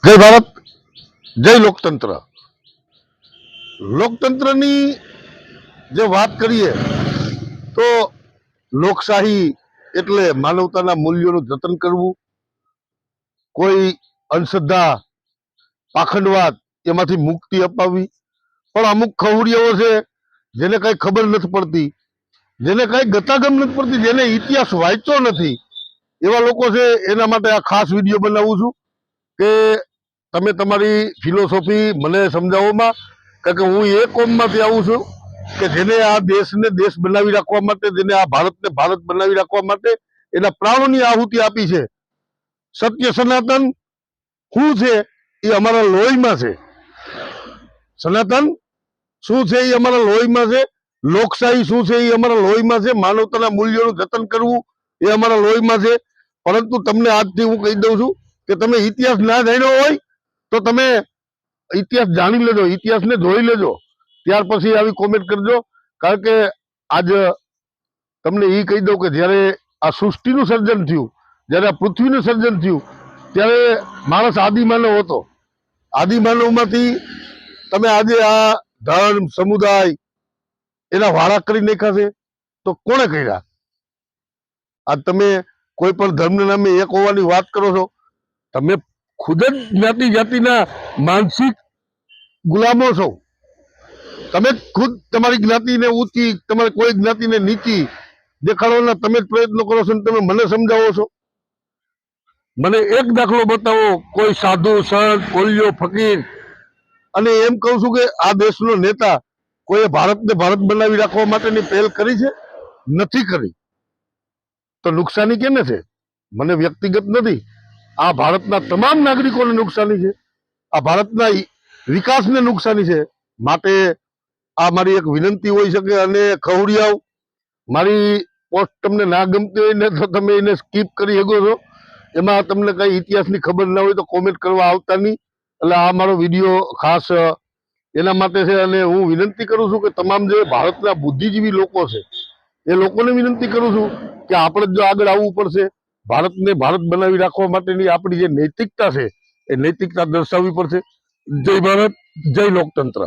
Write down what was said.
જય ભારત, જય લોકતંત્ર. લોકતંત્રની જે વાત કરીએ તો લોકશાહી એટલે માનવતાના મૂલ્યોનું જતન કરવું, કોઈ અંધશ્રદ્ધા, પાખંડવાદ એમાંથી મુક્તિ અપાવવી. પણ અમુક ખવડિયાઓ છે જેને કઈ ખબર નથી પડતી, જેને કઈ ગતાગમ નથી પડતી, જેને ઇતિહાસ વાંચ્યો નથી, એવા લોકો છે. એના માટે આ ખાસ વિડીયો બનાવું છું કે તમે તમારી ફિલોસોફી મને સમજાવવામાં, કારણ કે હું એ કોમમાંથી આવું છું કે જેને આ દેશને દેશ બનાવી રાખવા માટે, જેને આ ભારતને ભારત બનાવી રાખવા માટે એના પ્રાણોની આહુતિ આપી છે. સત્ય સનાતન શું છે એ અમારા લોહીમાં છે. સનાતન શું છે એ અમારા લોહીમાં છે. લોકશાહી શું છે એ અમારા લોહીમાં છે. માનવતાના મૂલ્યોનું જતન કરવું એ અમારા લોહીમાં છે. પરંતુ તમને આજથી હું કહી દઉં છું કે તમે ઇતિહાસ ના જાણ્યો હોય તો તમે ઇતિહાસ જાણી લેજો, ઇતિહાસને જોઈ લેજો, ત્યાર પછી આવી કોમેન્ટ કરજો. કારણ કે આજ તમને એ કહી દઉં કે જ્યારે આ સૃષ્ટિનું સર્જન થયું, જ્યારે આ પૃથ્વીનું સર્જન થયું, ત્યારે માણસ આદિમાનવ હતો. આદિમાનવમાંથી તમે આજે આ ધર્મ સમુદાય એના વાળા કરી નાખ્યા છે. તો કોણે કર્યા? આજ તમે કોઈ પણ ધર્મના નામે એક હોવાની વાત કરો છો. તમે ખુદ જ જ્ઞાતિ જાતિના માનસિક ગુલામો છો. તમે ખુદ તમારી જ્ઞાતિને ઊંચી, તમારી કોઈ જ્ઞાતિને નીચી દેખાડવાના તમે જ પ્રયત્નો કરો છો. તમે મને સમજાવો છો. મને એક દાખલો બતાવો, કોઈ સાધુ સંત કોલિયો ફકીર, અને એમ કહું છું કે આ દેશનો નેતા કોઈ ભારતને ભારત બનાવી રાખવા માટેની પહેલ કરી છે? નથી કરી. તો નુકસાની કેને છે? મને વ્યક્તિગત નથી, આ ભારતના તમામ નાગરિકોને નુકસાની છે. આ ભારતના વિકાસને નુકસાની છે. માટે આ મારી એક વિનંતી હોઈ શકે. અને ખવડિયાઓ, મારી પોસ્ટ તમને ના ગમતી હોય ને તો તમે એને સ્કીપ કરી શકો છો. એમાં તમને કઈ ઇતિહાસની ખબર ના હોય તો કોમેન્ટ કરવા આવતા નહીં. એટલે આ મારો વિડીયો ખાસ એના માટે છે. અને હું વિનંતી કરું છું કે તમામ જે ભારતના બુદ્ધિજીવી લોકો છે એ લોકોને વિનંતી કરું છું કે આપણે જો આગળ આવવું પડશે. ભારતને ભારત બનાવી રાખવા માટેની આપણી જે નૈતિકતા છે એ નૈતિકતા દર્શાવવી પડશે. જય ભારત, જય લોકતંત્ર.